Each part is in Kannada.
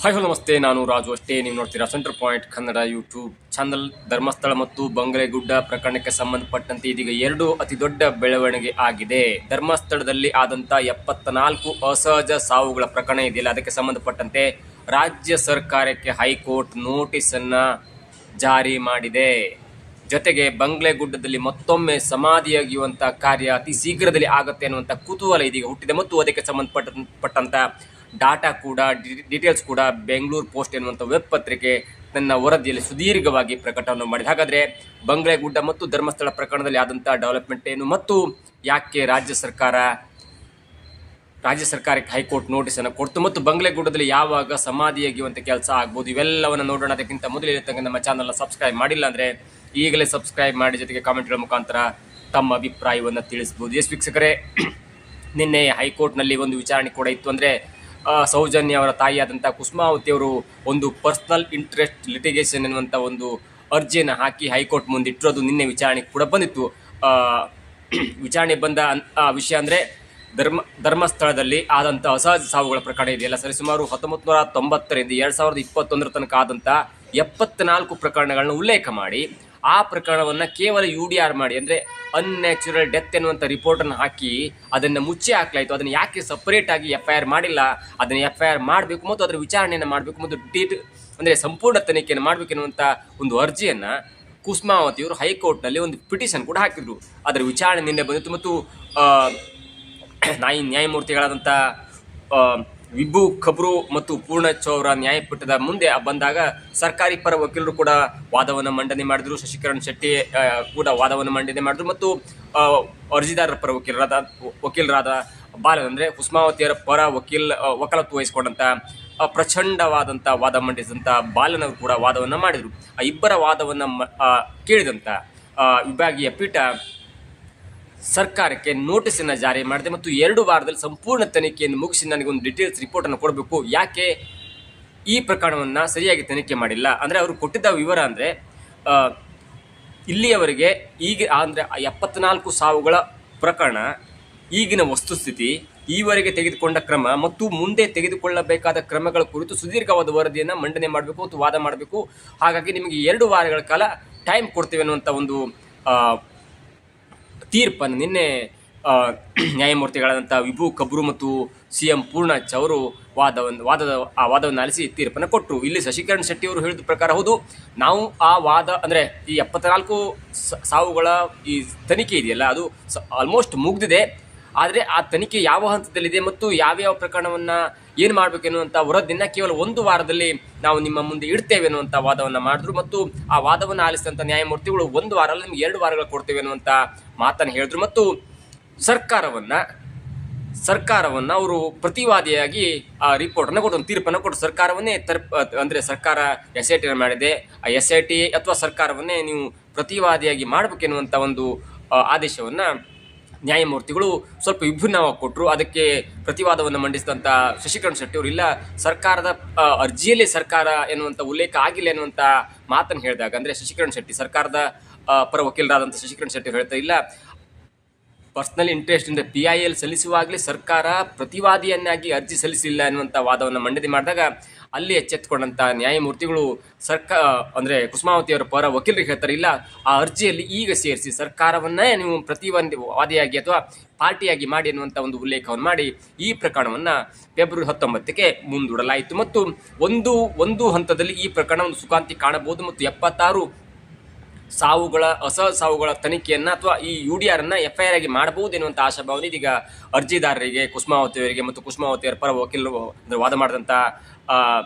ಹಾಯ್ ಹಲೋ ನಮಸ್ತೆ, ನಾನು ರಾಜು ಅಷ್ಟೇ. ನೀವು ನೋಡ್ತೀರಾ centre point Kannada YouTube channel. Dharmasthala ಮತ್ತು ಬಂಗಲೆಗುಡ್ಡ ಪ್ರಕರಣಕ್ಕೆ ಸಂಬಂಧಪಟ್ಟಂತೆ ಇದೀಗ ಎರಡು ಅತಿ ದೊಡ್ಡ ಬೆಳವಣಿಗೆ ಆಗಿದೆ. ಧರ್ಮಸ್ಥಳದಲ್ಲಿ ಆದಂಥ 74 ಅಸಹಜ ಸಾವುಗಳ ಪ್ರಕರಣ ಇದೆಯಲ್ಲ, ಅದಕ್ಕೆ ಸಂಬಂಧಪಟ್ಟಂತೆ ರಾಜ್ಯ ಸರ್ಕಾರಕ್ಕೆ ಹೈಕೋರ್ಟ್ ನೋಟಿಸ್ ಅನ್ನ ಜಾರಿ ಮಾಡಿದೆ. ಜೊತೆಗೆ ಬಂಗ್ಲೆಗುಡ್ಡದಲ್ಲಿ ಮತ್ತೊಮ್ಮೆ ಸಮಾಧಿಯಾಗಿರುವಂಥ ಕಾರ್ಯ ಅತಿ ಶೀಘ್ರದಲ್ಲಿ ಆಗುತ್ತೆ ಅನ್ನುವಂಥ ಕುತೂಹಲ ಇದೀಗ ಹುಟ್ಟಿದೆ. ಮತ್ತು ಅದಕ್ಕೆ ಸಂಬಂಧಪಟ್ಟಂತ ಡಾಟಾ ಕೂಡ ಡೀಟೇಲ್ಸ್ ಕೂಡ ಬೆಂಗಳೂರು ಪೋಸ್ಟ್ ಎನ್ನುವಂಥ ವೆಬ್ ಪತ್ರಿಕೆ ತನ್ನ ವರದಿಯಲ್ಲಿ ಸುದೀರ್ಘವಾಗಿ ಪ್ರಕಟವನ್ನು ಮಾಡಿದೆ. ಹಾಗಾದರೆ ಬಂಗ್ಲೆಗುಡ್ಡ ಮತ್ತು ಧರ್ಮಸ್ಥಳ ಪ್ರಕರಣದಲ್ಲಿ ಆದಂಥ ಡೆವಲಪ್ಮೆಂಟ್ ಏನು ಮತ್ತು ಯಾಕೆ ರಾಜ್ಯ ಸರ್ಕಾರಕ್ಕೆ ಹೈಕೋರ್ಟ್ ನೋಟಿಸನ್ನು ಕೊಡ್ತು ಮತ್ತು ಬಂಗ್ಲೆಗುಡ್ಡದಲ್ಲಿ ಯಾವಾಗ ಸಮಾಧಿಯಾಗಿರುವಂಥ ಕೆಲಸ ಆಗ್ಬೋದು, ಇವೆಲ್ಲವನ್ನು ನೋಡೋಣ. ಅದಕ್ಕಿಂತ ಮೊದಲು ಇರತಕ್ಕ ನಮ್ಮ ಚಾನಲ್ನ ಸಬ್ಸ್ಕ್ರೈಬ್ ಮಾಡಿಲ್ಲ ಅಂದರೆ ಈಗಲೇ ಸಬ್ಸ್ಕ್ರೈಬ್ ಮಾಡಿ, ಜೊತೆಗೆ ಕಾಮೆಂಟ್ಗಳ ಮುಖಾಂತರ ತಮ್ಮ ಅಭಿಪ್ರಾಯವನ್ನು ತಿಳಿಸ್ಬೋದು. ಎಸ್ ವೀಕ್ಷಕರೇ, ನಿನ್ನೆ ಹೈಕೋರ್ಟ್ನಲ್ಲಿ ಒಂದು ವಿಚಾರಣೆ ಕೂಡ ಇತ್ತು. ಅಂದರೆ ಸೌಜನ್ಯ ಅವರ ತಾಯಿಯಾದಂಥ ಕುಸುಮಾವತಿಯವರು ಒಂದು ಪರ್ಸನಲ್ ಇಂಟ್ರೆಸ್ಟ್ ಲಿಟಿಗೇಷನ್ ಎನ್ನುವಂಥ ಒಂದು ಅರ್ಜಿಯನ್ನು ಹಾಕಿ ಹೈಕೋರ್ಟ್ ಮುಂದಿಟ್ಟಿರೋದು ನಿನ್ನೆ ವಿಚಾರಣೆ ಕೂಡ ಬಂದಿತ್ತು. ವಿಚಾರಣೆ ಬಂದ ವಿಷಯ ಅಂದರೆ ಧರ್ಮಸ್ಥಳದಲ್ಲಿ ಆದಂಥ ಅಸಹಜ ಸಾವುಗಳ ಪ್ರಕರಣ ಇದೆಯಲ್ಲ, ಸರಿಸುಮಾರು 1990ರಿಂದ 2021 ತನಕ ಆದಂಥ 74 ಪ್ರಕರಣಗಳನ್ನ ಉಲ್ಲೇಖ ಮಾಡಿ ಆ ಪ್ರಕರಣವನ್ನು ಕೇವಲ UDR ಮಾಡಿ, ಅಂದರೆ ಅನ್ಯಾಚುರಲ್ ಡೆತ್ ಎನ್ನುವಂಥ ರಿಪೋರ್ಟನ್ನು ಹಾಕಿ ಅದನ್ನು ಮುಚ್ಚಿ ಹಾಕಲಾಯಿತು. ಅದನ್ನು ಯಾಕೆ ಸಪರೇಟಾಗಿ FIR ಮಾಡಿಲ್ಲ, ಅದನ್ನು FIR ಮಾಡಬೇಕು ಮತ್ತು ಅದರ ವಿಚಾರಣೆಯನ್ನು ಮಾಡಬೇಕು ಮತ್ತು ಅಂದರೆ ಸಂಪೂರ್ಣ ತನಿಖೆಯನ್ನು ಮಾಡಬೇಕೆನ್ನುವಂಥ ಒಂದು ಅರ್ಜಿಯನ್ನು ಕುಸುಮಾವತಿಯವರು ಹೈಕೋರ್ಟ್ನಲ್ಲಿ ಒಂದು ಪಿಟಿಷನ್ ಕೂಡ ಹಾಕಿದರು. ಅದರ ವಿಚಾರಣೆ ನಿನ್ನೆ ಬಂದಿತ್ತು ಮತ್ತು ನ್ಯಾಯಮೂರ್ತಿಗಳಾದಂಥ ವಿಭು ಖಬ್ರು ಮತ್ತು ಪೂರ್ಣಚ್ ಅವರ ನ್ಯಾಯಪೀಠದ ಮುಂದೆ ಬಂದಾಗ ಸರ್ಕಾರಿ ಪರ ವಕೀಲರು ಕೂಡ ವಾದವನ್ನು ಮಂಡನೆ ಮಾಡಿದರು. ಶಶಿಕರಣ್ ಶೆಟ್ಟಿ ಕೂಡ ವಾದವನ್ನು ಮಂಡನೆ ಮಾಡಿದರು ಮತ್ತು ಅರ್ಜಿದಾರರ ಪರ ವಕೀಲರಾದ ಬಾಲನ್, ಅಂದರೆ ಕುಸುಮಾವತಿಯರ ಪರ ವಕಾಲತ್ತು ವಹಿಸಿಕೊಂಡಂಥ ಪ್ರಚಂಡವಾದಂಥ ವಾದ ಮಂಡಿಸಿದಂಥ ಬಾಲನ್ ಅವರು ಕೂಡ ವಾದವನ್ನು ಮಾಡಿದರು. ಆ ಇಬ್ಬರ ವಾದವನ್ನು ಕೇಳಿದಂಥ ವಿಭಾಗೀಯ ಪೀಠ ಸರ್ಕಾರಕ್ಕೆ ನೋಟಿಸನ್ನು ಜಾರಿ ಮಾಡಿದೆ ಮತ್ತು 2 ವಾರದಲ್ಲಿ ಸಂಪೂರ್ಣ ತನಿಖೆಯನ್ನು ಮುಗಿಸಿ ನನಗೊಂದು ಡೀಟೇಲ್ಸ್ ರಿಪೋರ್ಟನ್ನು ಕೊಡಬೇಕು, ಯಾಕೆ ಈ ಪ್ರಕರಣವನ್ನು ಸರಿಯಾಗಿ ತನಿಖೆ ಮಾಡಿಲ್ಲ. ಅಂದರೆ ಅವರು ಕೊಟ್ಟಿದ್ದ ವಿವರ ಅಂದರೆ ಇಲ್ಲಿಯವರೆಗೆ ಈಗ ಅಂದರೆ 74 ಸಾವುಗಳ ಪ್ರಕರಣ, ಈಗಿನ ವಸ್ತುಸ್ಥಿತಿ, ಈವರೆಗೆ ತೆಗೆದುಕೊಂಡ ಕ್ರಮ ಮತ್ತು ಮುಂದೆ ತೆಗೆದುಕೊಳ್ಳಬೇಕಾದ ಕ್ರಮಗಳ ಕುರಿತು ಸುದೀರ್ಘವಾದ ವರದಿಯನ್ನು ಮಂಡನೆ ಮಾಡಬೇಕು ಮತ್ತು ವಾದ ಮಾಡಬೇಕು. ಹಾಗಾಗಿ ನಿಮಗೆ 2 ವಾರಗಳ ಕಾಲ ಟೈಮ್ ಕೊಡ್ತೇವೆ ಅನ್ನುವಂಥ ಒಂದು ತೀರ್ಪನ್ನು ನಿನ್ನೆ ನ್ಯಾಯಮೂರ್ತಿಗಳಾದಂಥ ವಿಭು ಖಬ್ರು ಮತ್ತು CM ಪೂರ್ಣಚ್ ಅವರು ವಾದವನ್ನು ಆಲಿಸಿ ತೀರ್ಪನ್ನು ಕೊಟ್ಟರು. ಇಲ್ಲಿ ಶಶಿಕರಣ್ ಶೆಟ್ಟಿ ಅವರು ಹೇಳಿದ ಪ್ರಕಾರ, ಹೌದು, ನಾವು ಆ ವಾದ ಅಂದರೆ ಈ 74 ಸಾವುಗಳ ಈ ತನಿಖೆ ಇದೆಯಲ್ಲ, ಅದು ಆಲ್ಮೋಸ್ಟ್ ಮುಗಿದಿದೆ. ಆದರೆ ಆ ತನಿಖೆ ಯಾವ ಹಂತದಲ್ಲಿದೆ ಮತ್ತು ಯಾವ್ಯಾವ ಪ್ರಕರಣವನ್ನು ಏನು ಮಾಡಬೇಕೆನ್ನುವಂಥ ವರದಿಯನ್ನು ಕೇವಲ 1 ವಾರದಲ್ಲಿ ನಾವು ನಿಮ್ಮ ಮುಂದೆ ಇಡ್ತೇವೆ ಅನ್ನುವಂಥ ವಾದವನ್ನು ಮಾಡಿದ್ರು ಮತ್ತು ಆ ವಾದವನ್ನು ಆಲಿಸಿದಂಥ ನ್ಯಾಯಮೂರ್ತಿಗಳು 1 ವಾರ ಅಲ್ಲ, ನಿಮ್ಗೆ 2 ವಾರಗಳು ಕೊಡ್ತೇವೆ ಅನ್ನುವಂಥ ಮಾತನ್ನು ಹೇಳಿದ್ರು ಮತ್ತು ಸರ್ಕಾರವನ್ನು ಅವರು ಪ್ರತಿವಾದಿಯಾಗಿ ಆ ರಿಪೋರ್ಟನ್ನು ಕೊಟ್ಟು ತೀರ್ಪನ್ನು ಕೊಟ್ಟು ಸರ್ಕಾರವನ್ನೇ ಅಂದರೆ ಸರ್ಕಾರ SIT ಮಾಡಿದೆ, ಆ SIT ಅಥವಾ ಸರ್ಕಾರವನ್ನೇ ನೀವು ಪ್ರತಿವಾದಿಯಾಗಿ ಮಾಡಬೇಕೆನ್ನುವಂಥ ಒಂದು ಆದೇಶವನ್ನು ನ್ಯಾಯಮೂರ್ತಿಗಳು ಸ್ವಲ್ಪ ವಿಭಿನ್ನವಾಗಿ ಕೊಟ್ಟರು. ಅದಕ್ಕೆ ಪ್ರತಿವಾದವನ್ನು ಮಂಡಿಸಿದಂಥ ಶಶಿಕರಣ್ ಶೆಟ್ಟಿ ಅವರು, ಇಲ್ಲ, ಸರ್ಕಾರದ ಅರ್ಜಿಯಲ್ಲಿ ಸರ್ಕಾರ ಎನ್ನುವಂಥ ಉಲ್ಲೇಖ ಆಗಿಲ್ಲ ಎನ್ನುವಂಥ ಮಾತನ್ನು ಹೇಳಿದಾಗ, ಅಂದರೆ ಶಶಿಕರಣ್ ಶೆಟ್ಟಿ ಸರ್ಕಾರದ ಪರ ವಕೀಲರಾದಂಥ ಶಶಿಕರಣ್ ಶೆಟ್ಟಿ ಹೇಳ್ತಾರೆ, ಇಲ್ಲ, ಪರ್ಸನಲ್ ಇಂಟ್ರೆಸ್ಟಿಂದ PIL ಸಲ್ಲಿಸುವಾಗಲೇ ಸರ್ಕಾರ ಪ್ರತಿವಾದಿಯನ್ನಾಗಿ ಅರ್ಜಿ ಸಲ್ಲಿಸಿಲ್ಲ ಎನ್ನುವಂಥ ವಾದವನ್ನು ಮಂಡನೆ ಮಾಡಿದಾಗ ಅಲ್ಲಿ ಎಚ್ಚೆತ್ತುಕೊಂಡಂಥ ನ್ಯಾಯಮೂರ್ತಿಗಳು ಅಂದರೆ ಕುಸುಮಾವತಿಯವರ ಪರ ವಕೀಲರಿಗೆ ಹೇಳ್ತಾರೆ, ಇಲ್ಲ, ಆ ಅರ್ಜಿಯಲ್ಲಿ ಈಗ ಸೇರಿಸಿ ಸರ್ಕಾರವನ್ನೇ ನೀವು ಪ್ರತಿವಾದಿಯಾಗಿ ಅಥವಾ ಪಾರ್ಟಿಯಾಗಿ ಮಾಡಿ ಎನ್ನುವಂಥ ಒಂದು ಉಲ್ಲೇಖವನ್ನು ಮಾಡಿ ಈ ಪ್ರಕರಣವನ್ನು ಫೆಬ್ರವರಿ 19ಕ್ಕೆ ಮುಂದೂಡಲಾಯಿತು ಮತ್ತು ಒಂದು ಹಂತದಲ್ಲಿ ಈ ಪ್ರಕರಣ ಒಂದು ಸುಖಾಂತಿ ಕಾಣಬಹುದು ಮತ್ತು 76 ಅಸಹಜ ಸಾವುಗಳ ತನಿಖೆಯನ್ನು ಅಥವಾ ಈ UDR ಅನ್ನು FIR ಆಗಿ ಮಾಡಬಹುದು ಎನ್ನುವಂಥ ಆಶಾಭಾವನೆ ಇದೀಗ ಅರ್ಜಿದಾರರಿಗೆ, ಕುಸುಮಾವತಿಯವರಿಗೆ ಮತ್ತು ಕುಸುಮಾವತಿಯವರ ಪರ ವಕೀಲರು ವಾದ ಮಾಡಿದಂಥ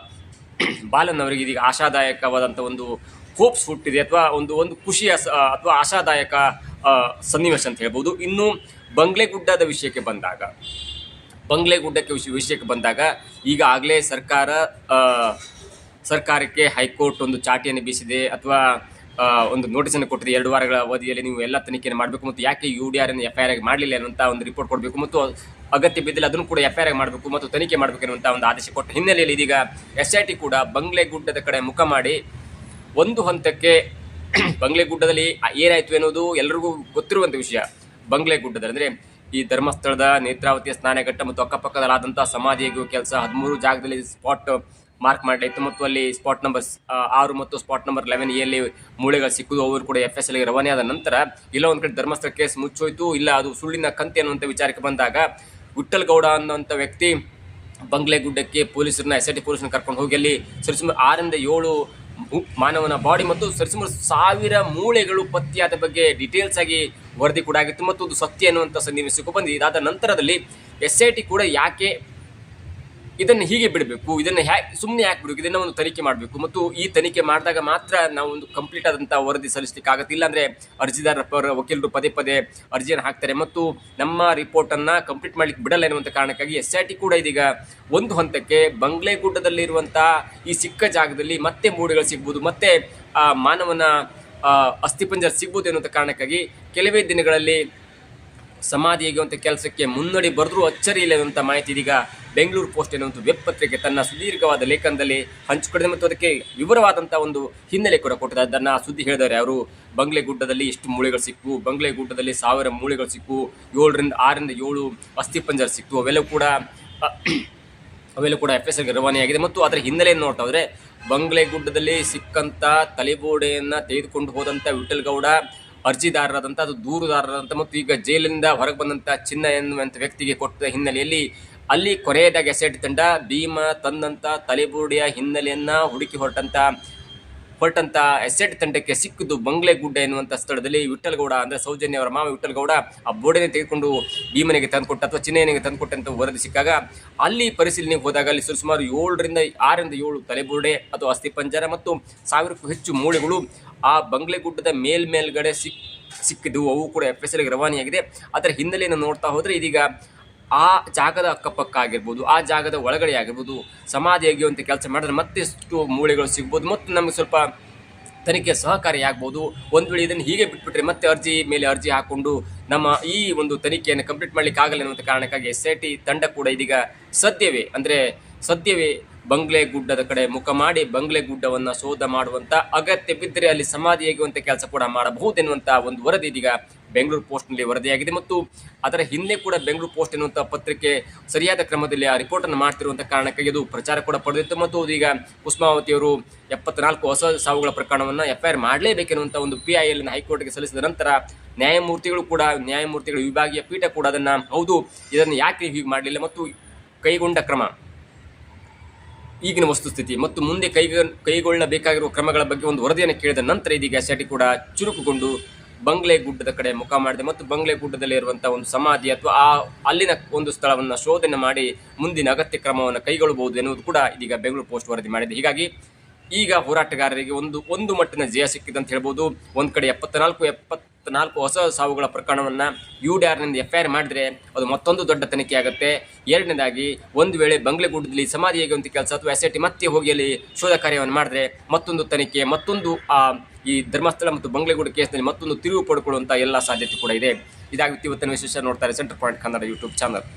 ಬಾಲನ್ ಅವರಿಗೆ ಇದೀಗ ಆಶಾದಾಯಕವಾದಂಥ ಒಂದು ಹೋಪ್ಸ್ ಹುಟ್ಟಿದೆ ಅಥವಾ ಒಂದು ಖುಷಿಯ ಅಥವಾ ಆಶಾದಾಯಕ ಸನ್ನಿವೇಶ ಅಂತ ಹೇಳ್ಬೋದು. ಇನ್ನು ಬಂಗ್ಲೆಗುಡ್ಡದ ವಿಷಯಕ್ಕೆ ಬಂದಾಗ ಈಗಾಗಲೇ ಸರ್ಕಾರಕ್ಕೆ ಹೈಕೋರ್ಟ್ ಒಂದು ಚಾಟಿಯನ್ನು ಬೀಸಿದೆ ಅಥವಾ ಒಂದು ನೋಟಿಸನ್ನು ಕೊಟ್ಟಿದೆ. 2 ವಾರಗಳ ಅವಧಿಯಲ್ಲಿ ನೀವು ಎಲ್ಲ ತನಿಖೆಯನ್ನು ಮಾಡಬೇಕು ಮತ್ತು ಯಾಕೆ UDR ಅನ್ನು FIR ಆಗಿ ಮಾಡಲಿಲ್ಲ ಅನ್ನುವಂಥ ಒಂದು ರಿಪೋರ್ಟ್ ಕೊಡಬೇಕು ಮತ್ತು ಅಗತ್ಯ ಬಿದ್ದಲ್ಲಿ ಅದನ್ನು ಕೂಡ FIR ಆಗಿ ಮಾಡಬೇಕು ಮತ್ತು ತನಿಖೆ ಮಾಡಬೇಕು ಎನ್ನುವಂಥ ಒಂದು ಆದೇಶ ಕೊಟ್ಟ ಹಿನ್ನೆಲೆಯಲ್ಲಿ ಇದೀಗ SIT ಕೂಡ ಬಂಗ್ಲೆಗುಡ್ಡದ ಕಡೆ ಮುಖ ಮಾಡಿ ಒಂದು ಹಂತಕ್ಕೆ ಬಂಗ್ಲೆಗುಡ್ಡದಲ್ಲಿ ಏನಾಯಿತು ಎನ್ನುವುದು ಎಲ್ಲರಿಗೂ ಗೊತ್ತಿರುವಂಥ ವಿಷಯ. ಬಂಗ್ಲೆಗುಡ್ಡದಲ್ಲಿ ಅಂದರೆ ಈ ಧರ್ಮಸ್ಥಳದ ನೇತ್ರಾವತಿಯ ಸ್ನಾನಘಟ್ಟ ಮತ್ತು ಅಕ್ಕಪಕ್ಕದಲ್ಲಾದಂಥ ಸಮಾಧಿಯಾಗುವ ಕೆಲಸ 13 ಜಾಗದಲ್ಲಿ ಸ್ಪಾಟ್ ಮಾರ್ಕ್ ಮಾಡಲಾಯಿತು ಮತ್ತು ಅಲ್ಲಿ ಸ್ಪಾಟ್ ನಂಬರ್ 6 ಮತ್ತು ಸ್ಪಾಟ್ ನಂಬರ್ 11 ಎಲ್ಲಿ ಮೂಳೆಗಳು ಸಿಕ್ಕುದು ಅವರು ಕೂಡ FSL ಗೆ ರವಾನೆ ಆದ ನಂತರ ಇಲ್ಲ ಒಂದು ಕಡೆ ಧರ್ಮಸ್ಥಳ ಕೇಸ್ ಮುಚ್ಚೋಯ್ತು, ಇಲ್ಲ ಅದು ಸುಳ್ಳಿನ ಕಂತೆ ಅನ್ನುವಂಥ ವಿಚಾರಕ್ಕೆ ಬಂದಾಗ ವಿಠ್ಠಲ್ ಗೌಡ ಅನ್ನುವಂಥ ವ್ಯಕ್ತಿ ಬಂಗ್ಲೆಗುಡ್ಡಕ್ಕೆ ಪೊಲೀಸರನ್ನ SIT ಪೊಲೀಸರನ್ನ ಕರ್ಕೊಂಡು ಹೋಗಿ ಅಲ್ಲಿ ಸರಿಸುಮಾರು 6 ರಿಂದ 7 ಮಾನವನ ಬಾಡಿ ಮತ್ತು ಸರಿಸುಮಾರು 1000 ಮೂಳೆಗಳು ಪತ್ತೆಯಾದ ಬಗ್ಗೆ ಡೀಟೇಲ್ಸ್ ಆಗಿ ವರದಿ ಕೂಡ ಆಗಿತ್ತು ಮತ್ತು ಅದು ಸತ್ಯ ಅನ್ನುವಂಥ ಸನ್ನಿವೇಶಕ್ಕೂ ಬಂದಿದೆ. ಇದಾದ ನಂತರದಲ್ಲಿ SIT ಕೂಡ ಯಾಕೆ ಇದನ್ನು ಹೀಗೆ ಬಿಡಬೇಕು, ಇದನ್ನು ಸುಮ್ಮನೆ ಯಾಕೆ ಬಿಡಬೇಕು, ಇದನ್ನು ಒಂದು ತನಿಖೆ ಮಾಡಬೇಕು ಮತ್ತು ಈ ತನಿಖೆ ಮಾಡಿದಾಗ ಮಾತ್ರ ನಾವು ಒಂದು ಕಂಪ್ಲೀಟ್ ಆದಂಥ ವರದಿ ಸಲ್ಲಿಸಲಿಕ್ಕೆ ಆಗುತ್ತೆ. ಇಲ್ಲಾಂದರೆ ಅರ್ಜಿದಾರರ ಪರ ವಕೀಲರು ಪದೇ ಪದೇ ಅರ್ಜಿಯನ್ನು ಹಾಕ್ತಾರೆ ಮತ್ತು ನಮ್ಮ ರಿಪೋರ್ಟನ್ನು ಕಂಪ್ಲೀಟ್ ಮಾಡಲಿಕ್ಕೆ ಬಿಡಲ್ಲ ಎನ್ನುವಂಥ ಕಾರಣಕ್ಕಾಗಿ SIT ಕೂಡ ಇದೀಗ ಒಂದು ಹಂತಕ್ಕೆ ಬಂಗ್ಲೆಗುಡ್ಡದಲ್ಲಿರುವಂಥ ಈ ಸಿಕ್ಕ ಜಾಗದಲ್ಲಿ ಮತ್ತೆ ಮೂಳೆಗಳು ಸಿಗ್ಬೋದು, ಮತ್ತೆ ಮಾನವನ ಅಸ್ಥಿಪಂಜರ ಸಿಗ್ಬೋದು ಎನ್ನುವಂಥ ಕಾರಣಕ್ಕಾಗಿ ಕೆಲವೇ ದಿನಗಳಲ್ಲಿ ಸಮಾಧಿ ಹೇಗುವಂಥ ಕೆಲಸಕ್ಕೆ ಮುನ್ನಡಿ ಬರೆದ್ರೂ ಅಚ್ಚರಿ ಇಲ್ಲ ಎನ್ನುವಂಥ ಮಾಹಿತಿ ಇದೀಗ ಬೆಂಗಳೂರು ಪೋಸ್ಟ್ ಎನ್ನುವಂಥ ವೆಬ್ ಪತ್ರಿಕೆ ತನ್ನ ಸುದೀರ್ಘವಾದ ಲೇಖನದಲ್ಲಿ ಹಂಚಿಕೊಂಡಿದೆ ಮತ್ತು ಅದಕ್ಕೆ ವಿವರವಾದಂಥ ಒಂದು ಹಿನ್ನೆಲೆ ಕೂಡ ಕೊಟ್ಟಿದೆ. ಅದನ್ನು ಸುದ್ದಿ ಹೇಳಿದ್ದಾರೆ ಅವರು. ಬಂಗ್ಲೆಗುಡ್ಡದಲ್ಲಿ ಇಷ್ಟು ಮೂಳೆಗಳು ಸಿಕ್ಕು, ಬಂಗ್ಲೆಗುಡ್ಡದಲ್ಲಿ 1000 ಮೂಳೆಗಳು ಸಿಕ್ಕು, 6 ರಿಂದ 7 ಅಸ್ಥಿಪಂಜರ ಸಿಕ್ಕು, ಅವೆಲ್ಲವೂ ಕೂಡ FSL ಗೆ ರವಾನೆಯಾಗಿದೆ. ಮತ್ತು ಅದರ ಹಿನ್ನೆಲೆಯನ್ನು ನೋಡ್ತಾ ಹೋದರೆ ಬಂಗ್ಲೆಗುಡ್ಡದಲ್ಲಿ ಸಿಕ್ಕಂಥ ತಲೆಬೋಡೆಯನ್ನು ತೆಗೆದುಕೊಂಡು ಹೋದಂಥ ವಿಠ್ಠಲ್ ಗೌಡ ಅರ್ಜಿದಾರರಾದಂಥ ಅದು ದೂರುದಾರರಾದಂಥ ಮತ್ತು ಈಗ ಜೈಲಿನಿಂದ ಹೊರಗೆ ಬಂದಂಥ ಚಿನ್ನ ಎನ್ನುವಂಥ ವ್ಯಕ್ತಿಗೆ ಕೊಟ್ಟ ಹಿನ್ನೆಲೆಯಲ್ಲಿ ಅಲ್ಲಿ ಕೊನೆಯದಾಗಿ SIT ತಂಡ ಭೀಮ ತಂದಂಥ ತಲೆಬೋಡೆಯ ಹಿನ್ನೆಲೆಯನ್ನು ಹುಡುಕಿ ಹೊರಟಂಥ SIT ತಂಡಕ್ಕೆ ಸಿಕ್ಕಿದ್ದು ಬಂಗ್ಲೆಗುಡ್ಡ ಎನ್ನುವಂಥ ಸ್ಥಳದಲ್ಲಿ ವಿಠ್ಠಲ್ ಗೌಡ ಅಂದರೆ ಸೌಜನ್ಯ ಅವರ ಮಾವ ವಿಠ್ಠಲ್ ಗೌಡ ಆ ಬೋಡೆನೇ ತೆಗೆದುಕೊಂಡು ಭೀಮನಿಗೆ ತಂದುಕೊಟ್ಟ ಅಥವಾ ಚಿನ್ನಯ್ಯನಿಗೆ ತಂದುಕೊಟ್ಟಂಥ ವರದಿ ಸಿಕ್ಕಾಗ ಅಲ್ಲಿ ಪರಿಶೀಲನೆಗೆ ಹೋದಾಗ ಅಲ್ಲಿ ಸುಮಾರು 6 ರಿಂದ 7 ತಲೆಬೋಡೆ ಅಥವಾ ಅಸ್ಥಿಪಂಜರ ಮತ್ತು 1000ಕ್ಕೂ ಹೆಚ್ಚು ಮೂಳೆಗಳು ಆ ಬಂಗ್ಲೆಗುಡ್ಡದ ಮೇಲ್ಗಡೆ ಸಿಕ್ಕಿದ್ದವು. ಅವು ಕೂಡ FSL ಗೆ ರವಾನೆಯಾಗಿದೆ. ಅದರ ಹಿನ್ನೆಲೆಯನ್ನು ನೋಡ್ತಾ ಹೋದರೆ ಇದೀಗ ಆ ಜಾಗದ ಅಕ್ಕಪಕ್ಕ ಆಗಿರ್ಬೋದು, ಆ ಜಾಗದ ಒಳಗಡೆ ಆಗಿರ್ಬೋದು ಸಮಾಧಿ ಅಗೆಯುವಂಥ ಕೆಲಸ ಮಾಡಿದ್ರೆ ಮತ್ತೆಷ್ಟು ಮೂಳೆಗಳು ಸಿಗ್ಬೋದು ಮತ್ತು ನಮಗೆ ಸ್ವಲ್ಪ ತನಿಖೆ ಸಹಕಾರಿಯಾಗ್ಬೋದು. ಒಂದು ವೇಳೆ ಇದನ್ನು ಹೀಗೆ ಬಿಟ್ಬಿಟ್ರೆ ಮತ್ತೆ ಅರ್ಜಿ ಮೇಲೆ ಅರ್ಜಿ ಹಾಕ್ಕೊಂಡು ನಮ್ಮ ಈ ಒಂದು ತನಿಖೆಯನ್ನು ಕಂಪ್ಲೀಟ್ ಮಾಡಲಿಕ್ಕೆ ಆಗಲ್ಲ ಎನ್ನುವಂಥ ಕಾರಣಕ್ಕಾಗಿ SIT ತಂಡ ಕೂಡ ಇದೀಗ ಸದ್ಯವೇ ಬಂಗ್ಲೆಗುಡ್ಡದ ಕಡೆ ಮುಖ ಮಾಡಿ ಬಂಗ್ಲೆಗುಡ್ಡವನ್ನು ಶೋಧ ಮಾಡುವಂಥ ಅಗತ್ಯ ಬಿದ್ದರೆ ಅಲ್ಲಿ ಸಮಾಧಿ ಹೇಗುವಂಥ ಕೆಲಸ ಕೂಡ ಮಾಡಬಹುದೆನ್ನುವಂಥ ಒಂದು ವರದಿ ಇದೀಗ ಬೆಂಗಳೂರು ಪೋಸ್ಟ್ನಲ್ಲಿ ವರದಿಯಾಗಿದೆ. ಮತ್ತು ಅದರ ಹಿಂದೆ ಕೂಡ ಬೆಂಗಳೂರು ಪೋಸ್ಟ್ ಎನ್ನುವಂಥ ಪತ್ರಿಕೆ ಸರಿಯಾದ ಕ್ರಮದಲ್ಲಿ ಆ ರಿಪೋರ್ಟನ್ನು ಮಾಡ್ತಿರುವಂಥ ಕಾರಣಕ್ಕಾಗಿ ಅದು ಪ್ರಚಾರ ಕೂಡ ಪಡೆದಿತ್ತು ಮತ್ತು ಈಗ ಕುಸುಮಾವತಿಯವರು 74 ಹೊಸ ಸಾವುಗಳ ಪ್ರಕರಣವನ್ನು FIR ಮಾಡಲೇಬೇಕೆನ್ನುವಂಥ ಒಂದು PIL ಹೈಕೋರ್ಟ್ಗೆ ಸಲ್ಲಿಸಿದ ನಂತರ ನ್ಯಾಯಮೂರ್ತಿಗಳ ವಿಭಾಗೀಯ ಪೀಠ ಕೂಡ ಹೌದು ಇದನ್ನು ಯಾಕೆ ಹೀಗೆ ಮಾಡಲಿಲ್ಲ ಮತ್ತು ಕೈಗೊಂಡ ಕ್ರಮ, ಈಗಿನ ವಸ್ತುಸ್ಥಿತಿ ಮತ್ತು ಮುಂದೆ ಕೈಗೊಳ್ಳಬೇಕಾಗಿರುವ ಕ್ರಮಗಳ ಬಗ್ಗೆ ಒಂದು ವರದಿಯನ್ನು ಕೇಳಿದ ನಂತರ ಇದೀಗ SIT ಕೂಡ ಚುರುಕುಗೊಂಡು ಬಂಗ್ಲೆಗುಡ್ಡದ ಕಡೆ ಮುಖ ಮಾಡಿದೆ ಮತ್ತು ಬಂಗ್ಲೆಗುಡ್ಡದಲ್ಲಿ ಇರುವಂಥ ಒಂದು ಸಮಾಧಿ ಅಥವಾ ಅಲ್ಲಿನ ಒಂದು ಸ್ಥಳವನ್ನು ಶೋಧನೆ ಮಾಡಿ ಮುಂದಿನ ಅಗತ್ಯ ಕ್ರಮವನ್ನು ಕೈಗೊಳ್ಳಬಹುದು ಎನ್ನುವುದು ಕೂಡ ಇದೀಗ ಬೆಂಗಳೂರು ಪೋಸ್ಟ್ ವರದಿ ಮಾಡಿದೆ. ಹೀಗಾಗಿ ಈಗ ಹೋರಾಟಗಾರರಿಗೆ ಒಂದು ಮಟ್ಟಿನ ಜಯ ಸಿಕ್ಕಿದೆ ಅಂತ ಹೇಳ್ಬೋದು. ಒಂದು ಕಡೆ 74 ಹೊಸ ಸಾವುಗಳ ಪ್ರಕರಣವನ್ನು UDR-ನಿಂದ FIR ಮಾಡಿದರೆ ಅದು ಮತ್ತೊಂದು ದೊಡ್ಡ ತನಿಖೆ ಆಗುತ್ತೆ. ಎರಡನೇದಾಗಿ ಒಂದು ವೇಳೆ ಬಂಗ್ಲೆಗುಡ್ಡದಲ್ಲಿ ಸಮಾಧಿ ಹೇಗುವಂಥ ಕೆಲಸ ಅಥವಾ SIT ಮತ್ತೆ ಹೋಗಿ ಅಲ್ಲಿ ಶೋಧ ಕಾರ್ಯವನ್ನು ಮಾಡಿದ್ರೆ ಮತ್ತೊಂದು ತನಿಖೆ, ಮತ್ತೊಂದು ಈ ಧರ್ಮಸ್ಥಳ ಮತ್ತು ಬಂಗ್ಲೆಗುಡ್ಡ ಕೇಸ್ನಲ್ಲಿ ಮತ್ತೊಂದು ತಿರುವು ಪಡ್ಕೊಳ್ಳುವಂಥ ಎಲ್ಲ ಸಾಧ್ಯತೆ ಕೂಡ ಇದೆ. ಇದಾಗಿತ್ತು ಇವತ್ತಿನ ವಿಶೇಷ. ನೋಡ್ತಾರೆ centre point Kannada YouTube channel.